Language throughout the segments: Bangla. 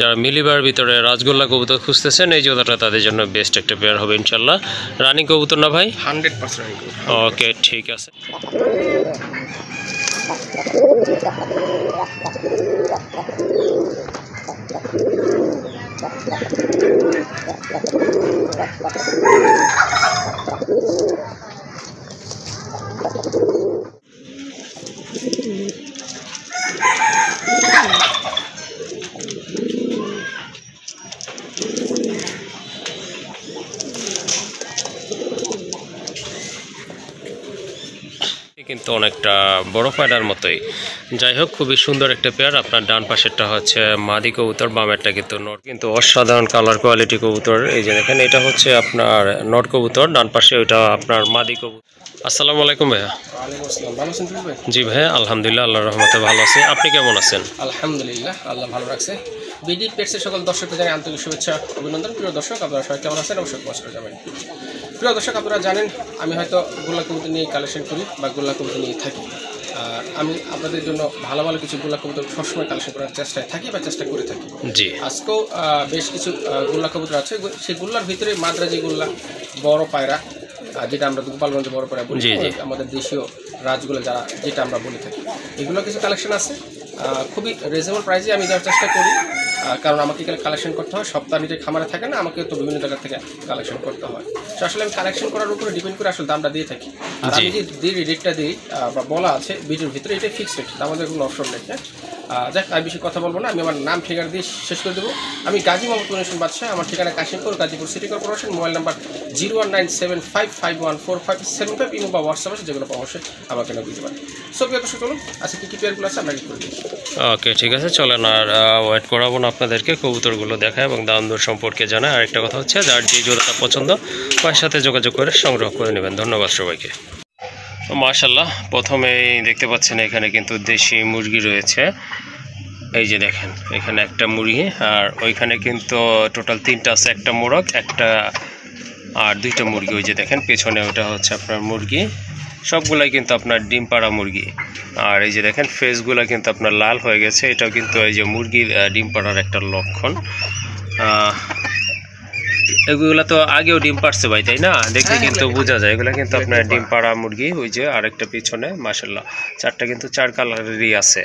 যারা মিলিবার ভিতরে রাজগোল্লা কবুতর খুঁজতেছেন এই জোড়াটা তাদের জন্য বেস্ট একটা পেয়ার হবে ইনশাল্লাহ। রানিং কবুতর না ভাই? 100% রানিং কবুতর। ওকে, ঠিক আছে। কিন্তু অনেকটা বড় পায়রার মতোই। যাই হোক, খুবই সুন্দর একটা পেয়ার। আপনার ডান পাশেরটা হচ্ছে মাদি কবুতর, বামেরটা কিন্তু নট, কিন্তু অসাধারণ কালার কোয়ালিটি কবুতর। এই যে দেখেন, এটা হচ্ছে আপনার নট কবুতর, ডান পাশে ওইটা আপনার মাদি কবুতর। আসসালামু আলাইকুম ভাইয়া। ওয়ালাইকুম আসসালাম। ভালো আছেন ভাই? জি ভাইয়া, আলহামদুলিল্লাহ, আল্লাহর রহমতে ভালো আছি। আপনি কেমন আছেন? আলহামদুলিল্লাহ, আল্লাহ ভালো রাখছে। বিডি পেটসের সকল দর্শকদের জানাই আন্তরিক শুভেচ্ছা, অভিনন্দন। প্রিয় দর্শক, আপনারা সবাই কেমন আছেন অবশ্যই কমেন্ট করে যাবেন। প্রিয় দর্শক, আপনারা জানেন আমি হয়তো গোল্লা কবুতর নিয়ে কালেকশন করি বা গোল্লা কবুতর নিয়ে থাকি। আর আমি আপনাদের জন্য ভালো ভালো কিছু গোল্লা কবুতর সবসময় কালেকশন করার চেষ্টায় থাকি বা চেষ্টা করে থাকি। জি, আজকেও বেশ কিছু গোল্লা কবুতর আছে। সেই গোল্লার ভিতরে মাদ্রাজি গোল্লা, বড় পায়রা, যেটা আমরা গোপালগঞ্জে বড় পায়রা বলি, আমাদের দেশীয় রাজগুলো যারা যেটা আমরা বলে থাকি, এগুলো কিছু কালেকশন আছে। খুবই রিজনেবল প্রাইসে আমি দেওয়ার চেষ্টা করি, কারণ আমাকে কালেকশন করতে হয়। সপ্তাহ নিজের খামারে থাকে না, আমাকে তো বিভিন্ন জায়গা থেকে কালেকশন করতে হয়। তো আসলে আমি কালেকশন করার উপরে ডিপেন্ড করে আসলে দামটা দিয়ে থাকি। আর আমি যে রেটটা দিই বা বলা আছে ভিডিওর ভিতরে, এটাই ফিক্সড রেট, আমাদের কোনো অপশন নেই। যাক, আমি বেশি কথা বলবো না, আমি আমার নাম ঠিকানা দিয়ে শেষ করে দেবো। আমি গাজী মোহাম্মদ কুনিসুন বাদশাহ, আমার ঠিকানা Kashimpur, Gazipur city corporation. Mobile number 0197551457 imo বা হোয়াটসঅ্যাপ আছে, যেগুলো অবশ্যই আমাকে না দিতে পারে। সব দর্শক চলুন, আচ্ছা কী কী পেয়ারগুলো আছে আমরা কি করে দিই। ওকে, ঠিক আছে, চলেন আর ওয়েট করাবো না আপনাদেরকে, কবুতরগুলো দেখায় এবং দাম দর সম্পর্কে জানায়। আরেকটা কথা হচ্ছে, যার যে জোড়াটা পছন্দ তার সাথে যোগাযোগ করে সংগ্রহ করে নেবেন। ধন্যবাদ সবাইকে। মাশাআল্লাহ, প্রথমেই দেখতে পাচ্ছেন এখানে কিন্তু দেশি মুরগি রয়েছে। এই যে দেখেন, এখানে একটা মুরগি, আর ওইখানে কিন্তু টোটাল 3টা আছে, একটা মোরগ, একটা আর 2টা মুরগি। ওই যে দেখেন পেছনে, ওটা হচ্ছে আপনার মুরগি। সবগুলাই কিন্তু আপনার ডিম পাড়া মুরগি। আর এই যে দেখেন ফেসগুলো কিন্তু আপনার লাল হয়ে গেছে, এটাও কিন্তু এই যে মুরগির ডিম পাড়ার একটা লক্ষণ। এগুলো তো আগেও ডিম পাড়ছে ভাই, তাই না? দেখে কিন্তু বোঝা যায় এগুলো কিন্তু আপনার ডিম পাড়া মুরগি। ওই যে আরেকটা পিছনে, মাশাআল্লাহ, 4টা কিন্তু 4 কালারেরই আছে,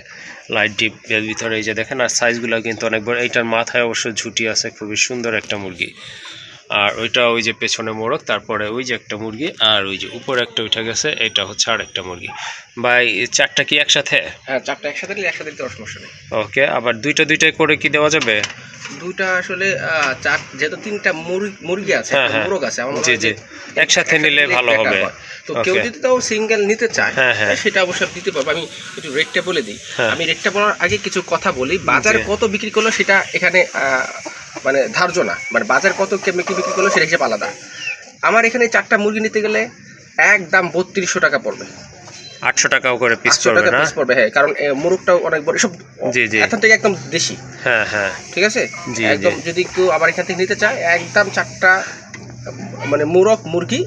লাইট ডিপ এর ভিতরে। এই যে দেখেন, আর সাইজগুলো কিন্তু অনেক বড়। এইটার মাথায় অবশ্য ঝুটি আছে, খুবই সুন্দর একটা মুরগি। আর ওইটা ওই যে পেছনে মোরগ, তারপরে ওই যে একটা মুরগি, আর ওই যে উপরে একটা উঠে গেছে, এটা হচ্ছে আর একটা মুরগি। ভাই 4টা কি একসাথে? হ্যাঁ, 4টা একসাথে নিলে একসাথে দিতে সমস্যা নেই। ওকে, আবার 2টা করে কি দেওয়া যাবে? 2টা আসলে যেহেতু 3টা মুরগি আছে, মোরগ আছে, আমার জি জি, একসাথে নিলে ভালো হবে। তো কেউ যদি তাও সিঙ্গেল নিতে চায় সেটা অবশ্যই দিতে পারবো। আমি একটু রেটটা বলে দিই। আমি রেটটা বলার আগে কিছু কথা বলি। বাজারে কত বিক্রি করলো সেটা এখানে মানে ধার্য না, মানে বাজার কত বিক্রি করলো সেটা হিসেবে আলাদা। আমার এখানে 4টা মুরগি নিতে গেলে একদম 3200 টাকা পড়বে। 800 টাকাও করে পিস পড়বে। হ্যাঁ, কারণ মুরগটাও অনেক বড়, সব এখান থেকে একদম দেশি। হ্যাঁ হ্যাঁ, ঠিক আছে, একদম। যদি কেউ আবার এখান থেকে নিতে চায়, একদম 4টা মানে মুরগি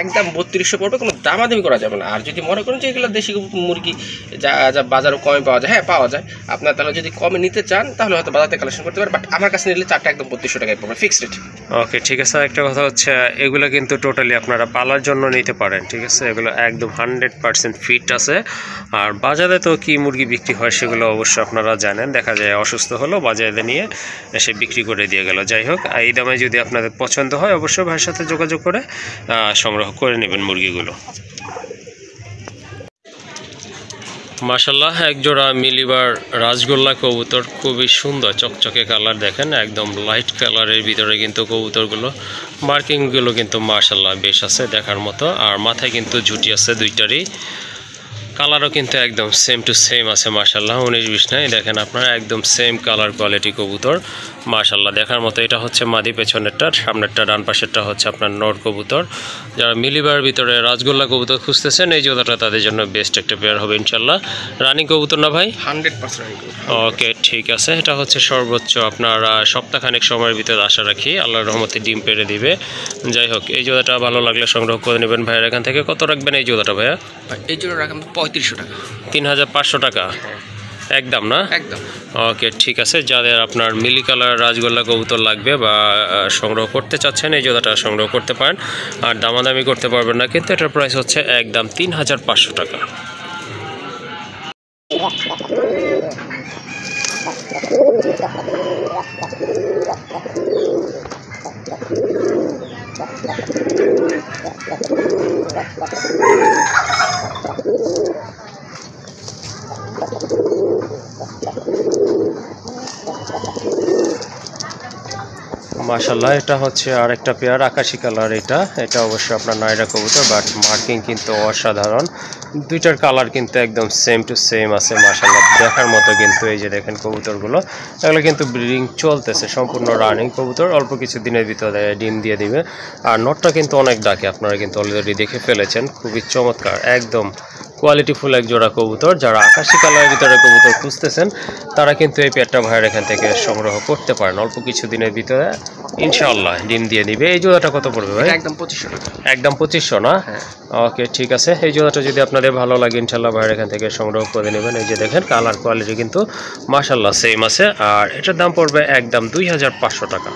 একদম 3200 পড়বে, কোনো দামাদামি করা যাবে না। আর যদি মনে করেন যে এগুলো দেশি মুরগি যা বাজারও কমে পাওয়া যায়, হ্যাঁ পাওয়া যায়, আপনার তাহলে যদি কমে নিতে চান তাহলে হয়তো বাজার থেকে কালেকশন করতে পারেন। বাট আমার কাছে নিলে 4টা একদম 3200 টাকায় পড়বে, ফিক্সড রেট। ওকে, ঠিক আছে। একটা কথা হচ্ছে, এগুলো কিন্তু টোটালি আপনারা পালার জন্য নিতে পারেন, ঠিক আছে? এগুলো একদম 100% ফিট আছে। আর বাজারে তো কি মুরগি বিক্রি হয় সেগুলো অবশ্য আপনারা জানেন, দেখা যায় অসুস্থ হলো বাজারে নিয়ে এসে বিক্রি করে দিয়ে গেল। যাই হোক, এই দামে যদি আপনাদের পছন্দ হয় অবশ্যই ভাইয়ের সাথে যোগাযোগ করে সংগ্রহ করে নেবেন মুরগিগুলো। মাশাআল্লাহ, এক জোড়া মিলিবার রাজগোল্লা কবুতর, খুবই সুন্দর চকচকে কালার। দেখেন একদম লাইট কালারের ভিতরে কিন্তু কবুতরগুলো, মার্কিংগুলো কিন্তু মাশাআল্লাহ বেশ আছে দেখার মতো। আর মাথায় কিন্তু ঝুটি আছে 2টারই, কালারও কিন্তু একদম সেম টু সেম আছে মাশাআল্লাহ, 19-20 নাই। দেখেন আপনারা একদম সেম কালার কোয়ালিটি কবুতর, মাশাআল্লাহ দেখার মতো। এটা হচ্ছে মাদি, পেছনেরটা, সামনেরটা, ডান পাশেরটা হচ্ছে আপনার নর কবুতর। যারা মিলিবার ভিতরে রাজগোল্লা কবুতর খুঁজতেছেন এই জোড়াটা তাদের জন্য বেস্ট একটা পেয়ার হবে ইনশাল্লাহ। রানিং কবুতর না ভাই? 100% রানিং কবুতর। ওকে, ঠিক আছে। এটা হচ্ছে সর্বোচ্চ আপনার সপ্তাহখানেক সময়ের ভিতরে আশা রাখি আল্লাহর রহমতে ডিম পেড়ে দিবে। যাই হোক, এই জোড়াটা ভালো লাগলে সংগ্রহ করে নেবেন ভাইয়ের এখান থেকে। কত রাখবেন এই জোড়াটা ভাইয়া? এই জোড়া রাখবেন 3500 টাকা। 3500 টাকা। একদম না? একদম। ওকে, ঠিক আছে। যাদের আপনার মিলি কালার রাজগোল্লা কবুতর লাগবে বা সংগ্রহ করতে চাচ্ছেন, এই জোড়াটা সংগ্রহ করতে পারেন। আর দামাদামি করতে পারবেন না, কিন্তু এটার প্রাইস হচ্ছে একদম 3500 টাকা। মাশাআল্লাহ, এটা হচ্ছে আরেকটা পেয়ার আকাশি কালার। এটা অবশ্যই আপনার নাইরা কবুতর, বাট মার্কিং কিন্তু অসাধারণ। দুইটার কালার কিন্তু একদম সেম টু সেম আছে। মাশাআল্লাহ, দেখার মতো কিন্তু। এই যে দেখেন কবুতরগুলো, এগুলো কিন্তু ব্রিডিং চলতেছে, সম্পূর্ণ রানিং কবুতর। অল্প কিছু দিনের ভিতরে ডিম দিয়ে দিবে। আর নটটা কিন্তু অনেক ডাকে, আপনারা কিন্তু অলরেডি দেখে ফেলেছেন। খুবই চমৎকার, একদম কোয়ালিটিফুল এক জোড়া কবুতর। যারা আকাশি কালারের ভিতরে কবুতর খুঁজতেছেন, তারা কিন্তু এই পেয়ারটা ভাইয়ের এখান থেকে সংগ্রহ করতে পারেন। অল্প কিছু দিনের ভিতরে ইনশাআল্লাহ ডিম দিয়ে দিবে। এই জোড়াটা কত পড়বে ভাই? একদম 2500 টাকা। একদম 2500 না? ওকে, ঠিক আছে। এই জোড়াটা যদি আপনাদের ভালো লাগে, ইনশাআল্লাহ ভাইয়ের এখান থেকে সংগ্রহ করে নেবেন। এই যে দেখেন কালার কোয়ালিটি কিন্তু মাশাআল্লাহ সেম আছে। আর এটার দাম পড়বে একদম 2500 টাকা।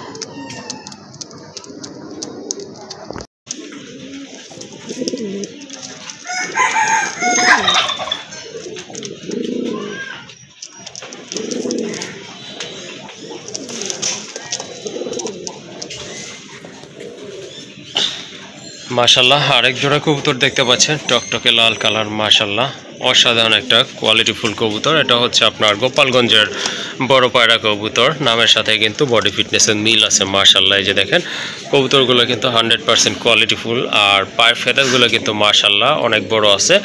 মাশাআল্লাহ, আরেক জোড়া কবুতর দেখতে পাচ্ছেন, টকটকে লাল কালার। মাশাআল্লাহ, অসাধারণ একটা কোয়ালিটিফুল কবুতর। এটা হচ্ছে আপনার গোপালগঞ্জের বড় পায়রা কবুতর। নামের সাথে কিন্তু বডি ফিটনেসের মিল আছে। মাশাআল্লাহ, এই যে দেখেন কবুতরগুলো কিন্তু 100% কোয়ালিটিফুল। আর পায়ের ফেদারগুলো কিন্তু মাশাআল্লাহ অনেক বড় আছে।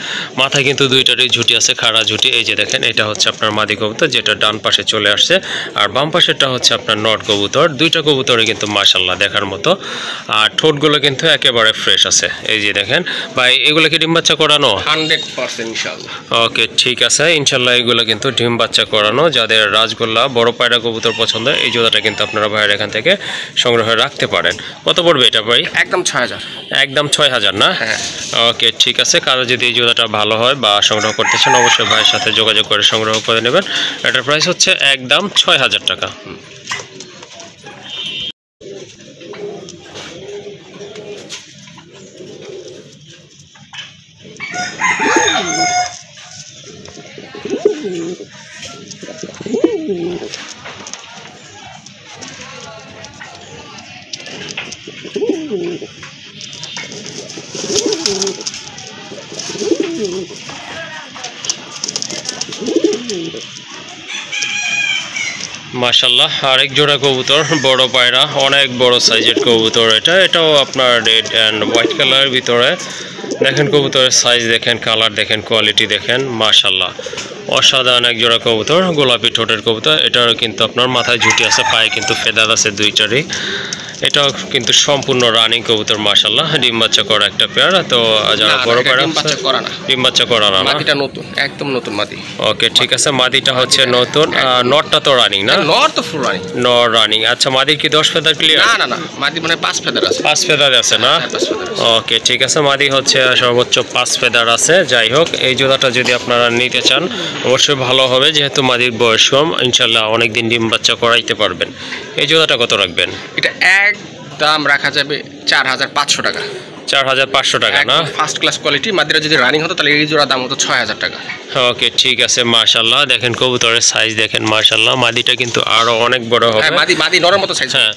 মাথায় কিন্তু দুইটারই ঝুটি আছে, খাড়া ঝুটি। এই যে দেখেন, এটা হচ্ছে আপনার মাদি কবুতর, যেটা ডান পাশে চলে আসছে। আর বাম পাশেরটা হচ্ছে আপনার নট কবুতর। দুইটা কবুতরই কিন্তু মাশাআল্লাহ দেখার মতো। আর ঠোঁটগুলো কিন্তু একেবারে ফ্রেশ আছে। এই যে দেখেন ভাই, এগুলো কি ডিম বাচ্চা করানো? 100% ইনশাআল্লাহ। ওকে, ঠিক আছে। ইনশাআল্লাহ এগুলো কিন্তু ডিম বাচ্চা করানো। যাদের রাজগোল্লা বড় পায়রা কবুতর পছন্দ, এই জোড়াটা কিন্তু আপনারা ভাইয়ের এখান থেকে সংগ্রহে রাখতে পারেন। কত পড়বে এটা ভাই? একদম 6000। একদম 6000 না? হ্যাঁ। ওকে, ঠিক আছে। কারো যদি এই জোড়াটা ভালো হয় বা সংগ্রহ করতে চান, অবশ্যই ভাইয়ের সাথে যোগাযোগ করে সংগ্রহ করে নেবেন। এটার প্রাইস হচ্ছে একদম 6000 টাকা। মাশাআল্লাহ, আরেক জোড়া কবুতর, বড় পায়রা, অনেক বড় সাইজের কবুতর। এটাও আপনার রেড অ্যান্ড হোয়াইট কালারের ভিতরে। দেখেন কবুতরের সাইজ দেখেন, কালার দেখেন, কোয়ালিটি দেখেন। মাশাআল্লাহ, অসাধারণ এক জোড়া কবুতর, গোলাপি ঠোঁটের কবুতর। এটারও কিন্তু আপনার মাথায় ঝুটি আছে, পায়ে কিন্তু ফেদার আছে দুইটারই। এটাও কিন্তু সম্পূর্ণ রানিং কবুতর। মাশাআল্লাহ, ডিম বাচ্চা করা একটা পেয়ার। তো যারা বড় পায়রা, ডিম বাচ্চা করা না, ডিম বাচ্চা করা না, মাদিটা নতুন, একদম নতুন মাদি। ওকে, ঠিক আছে। মাদিটা হচ্ছে নতুন, নটটা তো রানিং না? নর তো ফুল রানিং। নর রানিং। আচ্ছা, মাদির কি 10 ফেদার ক্লিয়ার? না না না, মাদি মানে 5 ফেদার আছে। 5 ফেদার আছে না? 5 ফেদার আছে। ওকে, ঠিক আছে। মাদি হচ্ছে সর্বোচ্চ 5 ফেদার আছে। যাই হোক, এই জোড়াটা যদি আপনারা নিতে চান, অবশ্যই ভালো হবে, যেহেতু মাদির বয়স কম। ইনশাআল্লাহ অনেকদিন ডিম বাচ্চা করাইতে পারবেন। এই জোড়াটা কত রাখবেন? এটা এক দাম রাখা যাবে 4500 টাকা। 4500 টাকা না? First class quality. মাদিরা যদি রানিং হতো তাহলে এই জোড়া দাম হতো 6000 টাকা। ওকে, ঠিক আছে। মাশাআল্লাহ, দেখেন কবুতরের সাইজ দেখেন। মাশাআল্লাহ, মাদিটা কিন্তু আরো অনেক বড় হবে। হ্যাঁ, মাদি নরের মতো সাইজ। হ্যাঁ,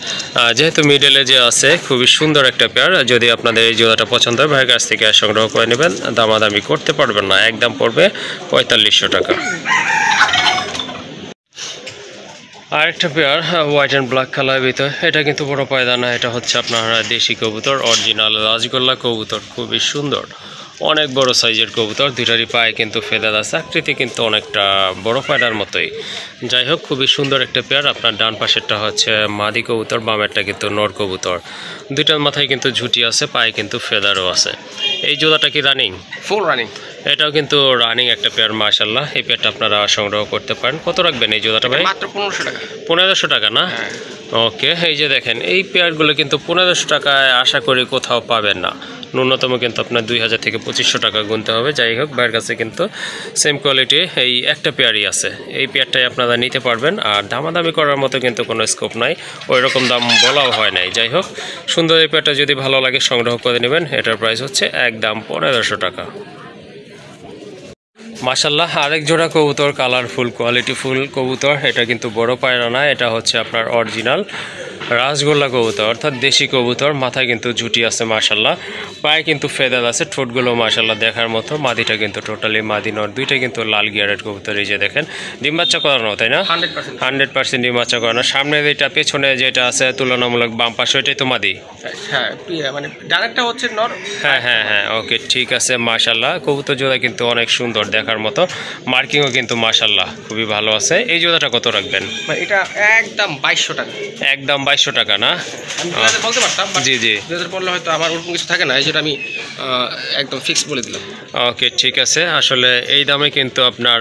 যেহেতু মিডলে যে আছে, খুবই সুন্দর একটা পেয়ার। যদি আপনাদের এই জোড়াটা পছন্দ হয়, ভাইয়ের কাছ থেকে সংগ্রহ করে নেবেন। দামাদামি করতে পারবেন না, একদম পড়বে 4500 টাকা। আরেকটা পেয়ার হোয়াইট অ্যান্ড ব্ল্যাক কালারের ভিতর। এটা কিন্তু বড় পায়দা না, এটা হচ্ছে আপনার দেশি কবুতর, অরিজিনাল রাজগোল্লা কবুতর। খুবই সুন্দর, অনেক বড় সাইজের কবুতর। দুইটারই পায়ে কিন্তু ফেদার আছে, আকৃতি কিন্তু অনেকটা বড় পায়রার মতোই। যাই হোক, খুবই সুন্দর একটা পেয়ার। আপনার ডান পাশেরটা হচ্ছে মাদি কবুতর, বামেরটা কিন্তু নর কবুতর। দুইটার মাথায় কিন্তু ঝুটি আছে, পায়ে কিন্তু ফেদারও আছে। এই জোড়াটা কি রানিং? Full running. এটাও কিন্তু রানিং একটা পেয়ার। মাশাআল্লাহ, এই পেয়ারটা আপনারা সংগ্রহ করতে পারেন। কত রাখবেন এই জোড়াটা ভাই? মাত্র 1500 টাকা। 1500 টাকা না? ওকে, এই যে দেখেন, এই পেয়ারগুলো কিন্তু 1500 টাকায় আশা করি কোথাও পাবেন না। ন্যূনতম কিন্তু আপনার 2000 থেকে 2500 টাকা গুনতে হবে। যাই হোক, ভাইয়ের কাছে কিন্তু সেম কোয়ালিটি এই একটা পেয়ারই আছে, এই পেয়ারটাই আপনারা নিতে পারবেন। আর দামাদামি করার মতো কিন্তু কোনো স্কোপ নাই, ওই রকম দাম বলাও হয় নাই। যাই হোক, সুন্দর এই পেয়ারটা যদি ভালো লাগে সংগ্রহ করে নেবেন। এটার প্রাইস হচ্ছে একদম 1500 টাকা। মাশাল্লাহ, আরেক জোড়া কবুতর, কালারফুল কোয়ালিটিফুল কবুতর। এটা কিন্তু বড় পায়রা না, এটা হচ্ছে আপনার অরিজিনাল রাসগোল্লা কবুতর, অর্থাৎ দেশি কবুতর। মাথায় কিন্তু ঝুটি আছে মাশাল্লাহ, পায়ে কিন্তু ফেদার আছে, ঠোঁটগুলো মাশাল্লাহ দেখার মতো। মাদিটা কিন্তু টোটালি মাদি নর, দুইটা কিন্তু লাল গিয়ারের কবুতর। এই যে দেখেন, ডিম বাচ্চা করানো, তাই না? 100% ডিম বাচ্চা করানো। সামনে যেটা, পেছনে যেটা আছে তুলনামূলক বাম পাশে, ওইটাই তো মাদি। হ্যাঁ, মানে ডানেরটা হচ্ছে নর। হ্যাঁ হ্যাঁ হ্যাঁ, ওকে, ঠিক আছে। মাশাল্লাহ, কবুতর জোড়া কিন্তু অনেক সুন্দর দেখার মতো, মার্কিংও কিন্তু মাশাল্লাহ খুবই ভালো আছে। এই জোড়াটা কত রাখবেন? এটা একদম 2200 টাকা। একদম 2200 টাকা না? আমি বলতে পারতাম, জি জি, 2000 বললে হয়তো আমার ওরকম কিছু থাকে না, এই যেটা আমি একদম ফিক্স বলে দিলাম। ওকে, ঠিক আছে। আসলে এই দামে কিন্তু আপনার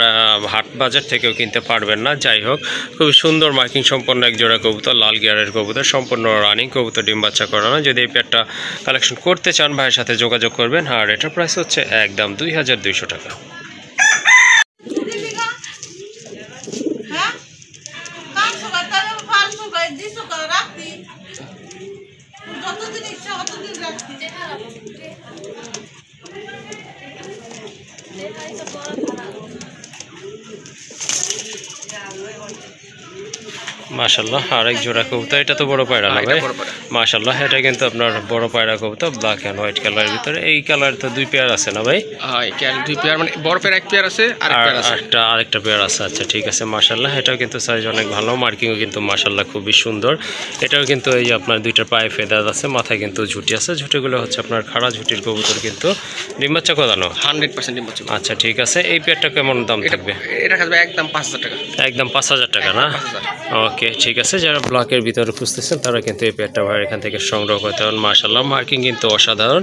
হাট বাজার থেকেও কিনতে পারবেন না। যাই হোক, খুবই সুন্দর মার্কিং সম্পন্ন এক জোড়া কবুতর, লাল গিয়ারের কবুতর, সম্পূর্ণ রানিং কবুতর, ডিম বাচ্চা করানো। যদি এই পেয়ারটা কালেকশন করতে চান, ভাইয়ের সাথে যোগাযোগ করবেন। আর এটার প্রাইস হচ্ছে একদম 2200 টাকা। মাশাল্লাহ, আরেক জোড়া কবুতর। এটা তো বড় পায়রা না ভাই? মাশাল্লাহ, এটা কিন্তু আপনার বড় পায়রা কবুতর, ব্ল্যাক অ্যান্ড হোয়াইট কালারের ভিতরে। এই কালার তো দুই পেয়ার আছে না ভাই? দুই পেয়ার, মানে বড় পেয়ার এক পেয়ার আছে, আর আরেকটা পেয়ার আছে। আচ্ছা, ঠিক আছে। মাশাল্লাহ, এটাও কিন্তু সাইজ অনেক ভালো, মার্কিংও কিন্তু মাশাল্লাহ খুবই সুন্দর। এটাও কিন্তু এই যে আপনার দুইটা পায়ে ফেদার আছে, মাথায় কিন্তু ঝুটি আছে। ঝুটিগুলো হচ্ছে আপনার খাড়া ঝুটির কবুতর, কিন্তু ডিম বাচ্চা করানো 100% ডিম বাচ্চা। আচ্ছা, ঠিক আছে। এই পেয়ারটা কেমন দাম থাকবে? এটা থাকবে একদম 5000 টাকা। একদম 5000 টাকা না? ওকে, ঠিক আছে। যারা ব্লকের ভিতরে খুঁজতেছেন তারা কিন্তু এই পেয়ারটা ভাই এখান থেকে সংগ্রহ করতে পারেন। মাশাল্লাহ, মার্কিং কিন্তু অসাধারণ।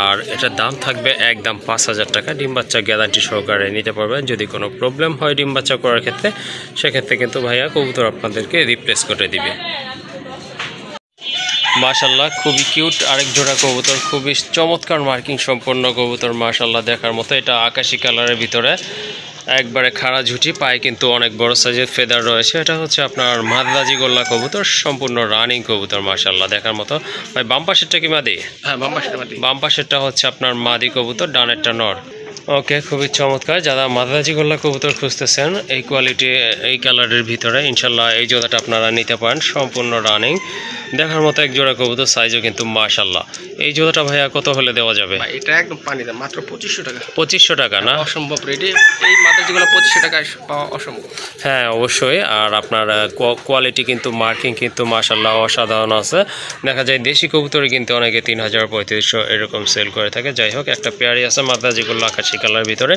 আর এটার দাম থাকবে একদম 5000 টাকা। ডিম বাচ্চা গ্যারান্টি সহকারে নিতে পারবেন। যদি কোনো প্রবলেম হয় ডিম বাচ্চা করার ক্ষেত্রে, সেক্ষেত্রে কিন্তু ভাইয়া কবুতর আপনাদেরকে রিপ্লেস করে দিবে। মাশাল্লাহ, খুবই কিউট আরেক জোড়া কবুতর, খুবই চমৎকার মার্কিং সম্পন্ন কবুতর, মাশাল্লাহ দেখার মতো। এটা আকাশি কালারের ভিতরে, একবারে খাড়া ঝুটি, পায়ে কিন্তু অনেক বড় সাইজের ফেদার রয়েছে। এটা হচ্ছে আপনার মাদ্রাজি গোল্লা কবুতর, সম্পূর্ণ রানিং কবুতর, মাশাল্লাহ দেখার মতো। ভাই, বাম পাশেরটা কি মাদি? হ্যাঁ, বাম পাশেরটা হচ্ছে আপনার মাদি কবুতর, ডানেরটা নর। ওকে, খুবই চমৎকার। যারা মাদ্রাজি গোল্লা কবুতর খুঁজতেছেন এই কোয়ালিটি, এই কালারের ভিতরে, ইনশাল্লাহ এই জোড়াটা আপনারা নিতে পারেন। সম্পূর্ণ রানিং দেখার মতো এক জোড়া কবুতর, সাইজও কিন্তু মাশাল্লাহ। এই জোড়াটা ভাইয়া কত হলে দেওয়া যাবে? এটা একদম পানি দাম, মাত্র 2500 টাকা। 2500 টাকা না? অসম্ভব রেডি, এই মাদ্রাজিগুলো 2500 টাকায় পাওয়া অসম্ভব। হ্যাঁ, অবশ্যই। আর আপনার কোয়ালিটি কিন্তু, মার্কিং কিন্তু মাশাল্লাহ অসাধারণ আছে। দেখা যায় দেশি কবুতরে কিন্তু অনেকে 3000 3500 এরকম সেল করে থাকে। যাই হোক, একটা পেয়ারই আছে মাদ্রাজিগুলো আকাশি কালার ভিতরে।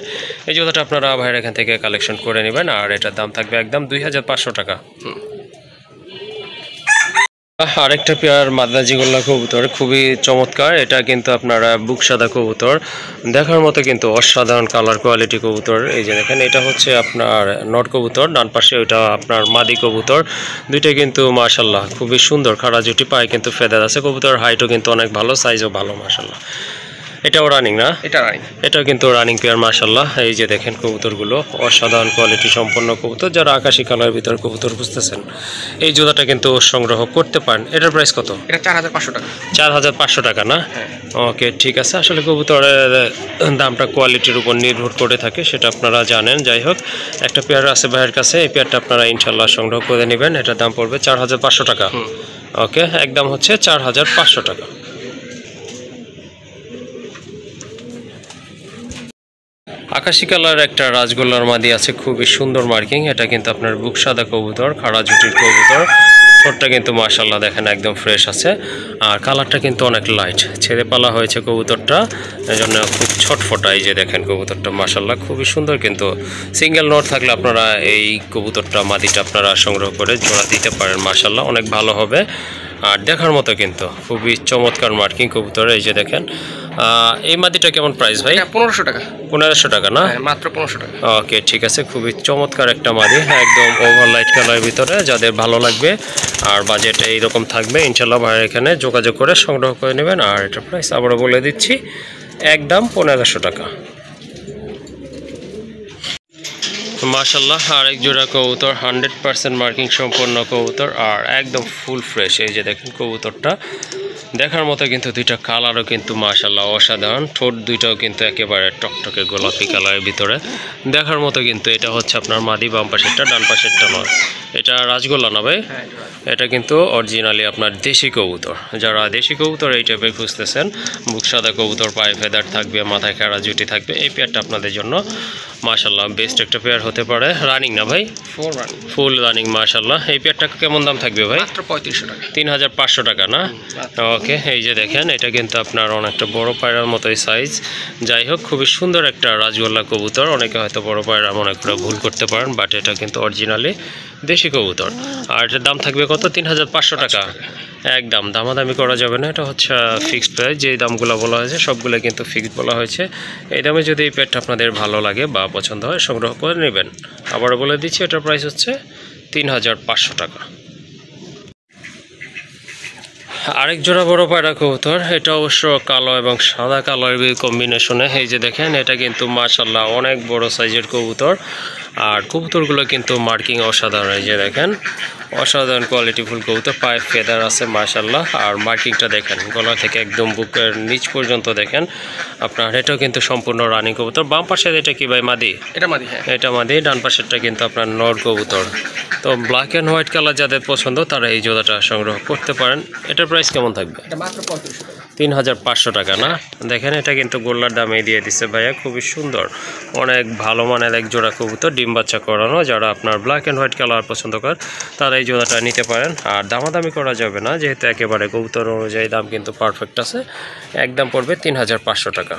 এই জোড়াটা আপনারা ভাইয়ের এখান থেকে কালেকশন করে নেবেন। আর এটার দাম থাকবে একদম 2500 টাকা। আরেকটা পেয়ার মাদ্রাজি গোল্লা কবুতর, খুবই চমৎকার। এটা কিন্তু আপনারা বুক সাদা কবুতর, দেখার মতো কিন্তু অসাধারণ কালার কোয়ালিটি কবুতর। এই যে দেখেন, এটা হচ্ছে আপনার নট কবুতর, ডান পাশে ওইটা আপনার মাদি কবুতর। দুইটা কিন্তু মাশাল্লাহ খুবই সুন্দর, খাড়া জুটি, পায়ে কিন্তু ফেদার আছে। কবুতর হাইটও কিন্তু অনেক ভালো, সাইজও ভালো মাশাল্লাহ। এটাও রানিং না? এটাও কিন্তু রানিং পেয়ার মাশাল্লাহ। এই যে দেখেন কবুতরগুলো, অসাধারণ কোয়ালিটি সম্পন্ন কবুতর। যারা আকাশি কালারের ভিতরে কবুতর খুঁজতেছেন, এই জোড়াটা কিন্তু সংগ্রহ করতে পারেন। এটার প্রাইস কত? এটা 4500 টাকা। 4500 টাকা না? ওকে, ঠিক আছে। আসলে কবুতরের দামটা কোয়ালিটির উপর নির্ভর করে থাকে, সেটা আপনারা জানেন। যাই হোক, একটা পেয়ার আছে ভাইয়ের কাছে, এই পেয়ারটা আপনারা ইনশাল্লাহ সংগ্রহ করে নেবেন। এটার দাম পড়বে 4500 টাকা। ওকে, একদম হচ্ছে 4500 টাকা। আকাশি কালার একটা রাজগোল্লার মাদি আছে, খুবই সুন্দর মার্কিং। এটা কিন্তু আপনার বুক সাদা কবুতর, খাড়া জুটির কবুতর। ঠোঁটটা কিন্তু মাশাল্লাহ দেখেন একদম ফ্রেশ আছে। আর কালারটা কিন্তু অনেক লাইট, ছেড়ে পালা হয়েছে কবুতরটা, এজন্য খুব ছটফটা। এই যে দেখেন কবুতরটা মাশাল্লাহ খুবই সুন্দর। কিন্তু সিঙ্গেল নট থাকলে আপনারা এই কবুতরটা, মাদিটা আপনারা সংগ্রহ করে জোড়া দিতে পারেন, মাশাল্লাহ অনেক ভালো হবে। আর দেখার মতো কিন্তু খুবই চমৎকার মার্কিং কবুতর। এই যে দেখেন, এই মাদিটা কেমন প্রাইস ভাই? 1500 টাকা। 1500 টাকা না? মাত্র 1500 টাকা। ওকে, ঠিক আছে, খুবই চমৎকার একটা মাদি, একদম ওভার লাইট কালারের ভিতরে। যাদের ভালো লাগবে আর বাজেট এইরকম থাকবে, ইনশাল্লাহ ভাইয়ের এখানে যোগাযোগ করে সংগ্রহ করে নেবেন। আর এটা প্রাইস আবারও বলে দিচ্ছি, একদম 1500 টাকা। মাশাল্লাহ, আরেক জোড়া কবুতর, 100% মার্কিং সম্পন্ন কবুতর আর একদম ফুল ফ্রেশ। এই যে দেখেন কবুতরটা দেখার মতো, কিন্তু দুইটা কালারও কিন্তু মাশাল্লাহ অসাধারণ। ঠোঁট দুইটাও কিন্তু একেবারে টকটকে গোলাপি কালারের ভিতরে দেখার মতো। কিন্তু এটা হচ্ছে আপনার মাদি, বাম পাশেরটা, ডান পাশেরটা নয়। এটা রাজগোল্লা না ভাই? এটা কিন্তু অরিজিনালি আপনার দেশি কবুতর। যারা দেশি কবুতর এই টাইপের খুঁজতেছেন, বুক সাদা কবুতর, পায়ে ফেদার থাকবে, মাথায় খেড়া জুটি থাকবে, এই পেয়ারটা আপনাদের জন্য মাশাল্লাহ বেস্ট একটা পেয়ার হতে পারে। রানিং না ভাই? ফুল রানিং মাশাল্লাহ। এই পেয়ারটা কেমন দাম থাকবে ভাই? মাত্র 3500 টাকা। 3500 টাকা না? ওকে, এই যে দেখেন এটা কিন্তু আপনার অনেকটা বড় পায়রার মতোই সাইজ। যাই হোক, খুবই সুন্দর একটা রাজগোল্লা কবুতর। অনেকে হয়তো বড় পায়রা মনে করে ভুল করতে পারেন, বাট এটা কিন্তু অরিজিনালি দেশি কবুতর। আর এটার দাম থাকবে কত? 3500 টাকা। একদম দামাদামি করা যাবে না, এটা হচ্ছে ফিক্সড প্রাইস। যে দামগুলো বলা হয়েছে সবগুলো কিন্তু ফিক্সড বলা হয়েছে। এই দামে যদি এই পেয়ারটা আপনাদের ভালো লাগে বা পছন্দ হয়, সংগ্রহ করে নেবেন। আবারও বলে দিচ্ছি, এটার প্রাইস হচ্ছে 3500 টাকা। আরেক জোড়া বড় পায়রা কবুতর, এটা অবশ্য কালো এবং সাদা কালারের কম্বিনেশনে। এই যে দেখেন, এটা কিন্তু মাশাল্লাহ অনেক বড় সাইজের কবুতর। আর কবুতরগুলো কিন্তু মার্কিং অসাধারণ। এই যে দেখেন, অসাধারণ কোয়ালিটিফুল কবুতর, পায়ে ফেদার আছে মাশাল্লাহ। আর মার্কিংটা দেখেন, গলা থেকে একদম বুকের নিচ পর্যন্ত দেখেন আপনার। এটাও কিন্তু সম্পূর্ণ রানিং কবুতর। বাম পাশের এটা কি ভাই মাদি? এটা মাদি, হ্যাঁ এটা মাদি। ডান পাশেরটা কিন্তু আপনার নর কবুতর। তো ব্ল্যাক অ্যান্ড হোয়াইট কালার যাদের পছন্দ তারা এই জোড়াটা সংগ্রহ করতে পারেন। এটার প্রাইস কেমন থাকবে? এটা মাত্র 3500 টাকা। 3500 টাকা না? দেখেন, এটা কিন্তু গোল্লার দামে দিয়ে দিচ্ছে ভাইয়া, খুবই সুন্দর, অনেক ভালো মানের এক জোড়া কবুতর, ডিম বাচ্চা করানো। যারা আপনার ব্ল্যাক অ্যান্ড হোয়াইট কালার পছন্দ করেন তারা এই জোড়াটা নিতে পারেন। আর দামাদামি করা যাবে না, যেহেতু একেবারে কবুতর অনুযায়ী দাম কিন্তু পারফেক্ট আছে। একদম পড়বে 3500 টাকা।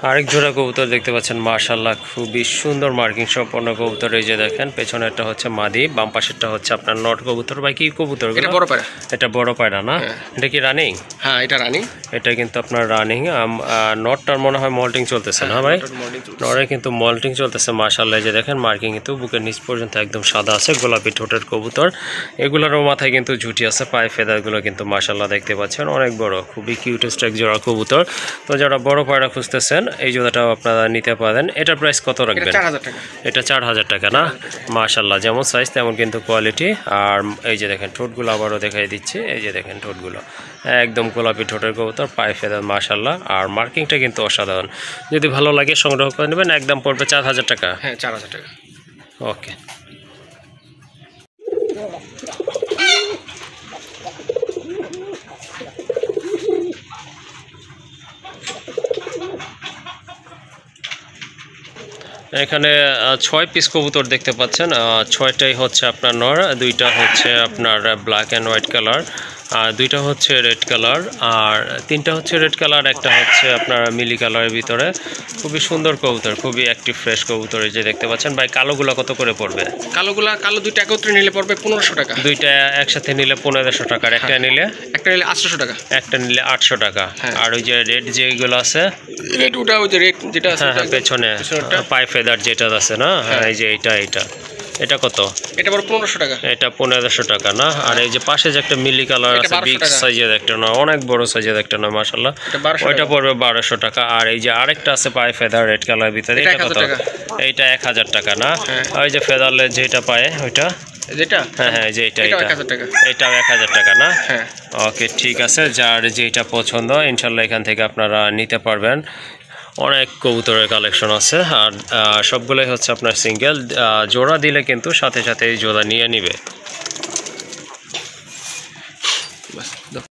আরেক জোড়া কবুতর দেখতে পাচ্ছেন মাশাল্লাহ, খুবই সুন্দর মার্কিং সম্পন্ন কবুতর। এই যে দেখেন, পেছনেরটা হচ্ছে মাদি, বাম পাশেরটা হচ্ছে আপনার নট কবুতর। ভাই কি কবুতর? এটা বড় পায়রা। এটা বড় পায়রা না? এটা কি রানিং? হ্যাঁ, এটা রানিং। এটা কিন্তু আপনার রানিং। নটটার মনে হয় মল্টিং চলতেছে না ভাই? নরে কিন্তু মল্টিং চলতেছে মাশাল্লাহ। এই যে দেখেন, মার্কিং কিন্তু বুকের নিচ পর্যন্ত একদম সাদা আছে, গোলাপি ঠোঁটের কবুতর। এগুলোরও মাথায় কিন্তু ঝুটি আছে, পায়ে ফেদারগুলো কিন্তু মাশাল্লাহ দেখতে পাচ্ছেন অনেক বড়, খুবই কিউটেস্ট এক জোড়া কবুতর। তো যারা বড় পায়রা খুঁজতেছেন এই জোড়াটাও আপনারা নিতে পারেন। এটার প্রাইস কত রাখবেন? এটা 4000 টাকা। এটা 4000 টাকা না? মাশাল্লাহ, যেমন সাইজ তেমন কিন্তু কোয়ালিটি। আর এই যে দেখেন ঠোঁটগুলো আবারও দেখাই দিচ্ছে। এই যে দেখেন ঠোঁটগুলো একদম গোলাপি ঠোঁটের কবুতর, পায়ে ফেদার মাশাল্লাহ। আর মার্কিংটা কিন্তু অসাধারণ। যদি ভালো লাগে সংগ্রহ করে নেবেন। একদম পড়বে 4000 টাকা। হ্যাঁ, 4000 টাকা। ওকে, এখানে 6 পিস কবুতর দেখতে পাচ্ছেন। 6টাই হচ্ছে আপনার নর, 2টা হচ্ছে আপনার ব্ল্যাক অ্যান্ড হোয়াইট কালার, আর 2টা হচ্ছে রেড কালার, আর 3টা হচ্ছে রেড কালার, একটা হচ্ছে আপনার মিলি কালারের ভিতরে। খুবই সুন্দর কবুতর, খুবই অ্যাক্টিভ ফ্রেশ কবুতর। এই যে দেখতে পাচ্ছেন ভাই, কালোগুলো কত করে পড়বে? কালো 2টা একত্রে নিলে পড়বে 1500 টাকা। 2টা একসাথে নিলে 1500 টাকা। একটা নিলে? একটা নিলে 800 টাকা। একটা নিলে 800 টাকা। আর ওই যে রেড যেগুলো আছে, রেড ওটা, ওই যে রেড যেটা আছে পেছনে পায়ে ফেদার যেটা আছে না, এই যে এটা এটা কত? এটা পড়বে 1500 টাকা। এটা 1500 টাকা না? আর এই যে পাশে যে একটা মিলি কালার আছে, বিগ সাইজের একটা না, অনেক বড় সাইজের একটা না মাশাআল্লাহ, ওইটা পড়বে 1200 টাকা। আর এই যে আরেকটা আছে পায়ে ফেদার রেড কালারের ভিতরে, এটা কত? এইটা 1000 টাকা না? ওই যে ফেদারলেস যেটা পায়ে ওইটা, যেটা, হ্যাঁ যে এটাও 1000 টাকা না? হ্যাঁ। ওকে, ঠিক আছে, যার যেটা পছন্দ ইনশাল্লাহ এখান থেকে আপনারা নিতে পারবেন। অনেক কবুতরের কালেকশন আছে। আর সবগুলোই হচ্ছে আপনার সিঙ্গেল। জোড়া দিলে কিন্তু সাথে সাথে এই জোড়া নিয়ে নিবে।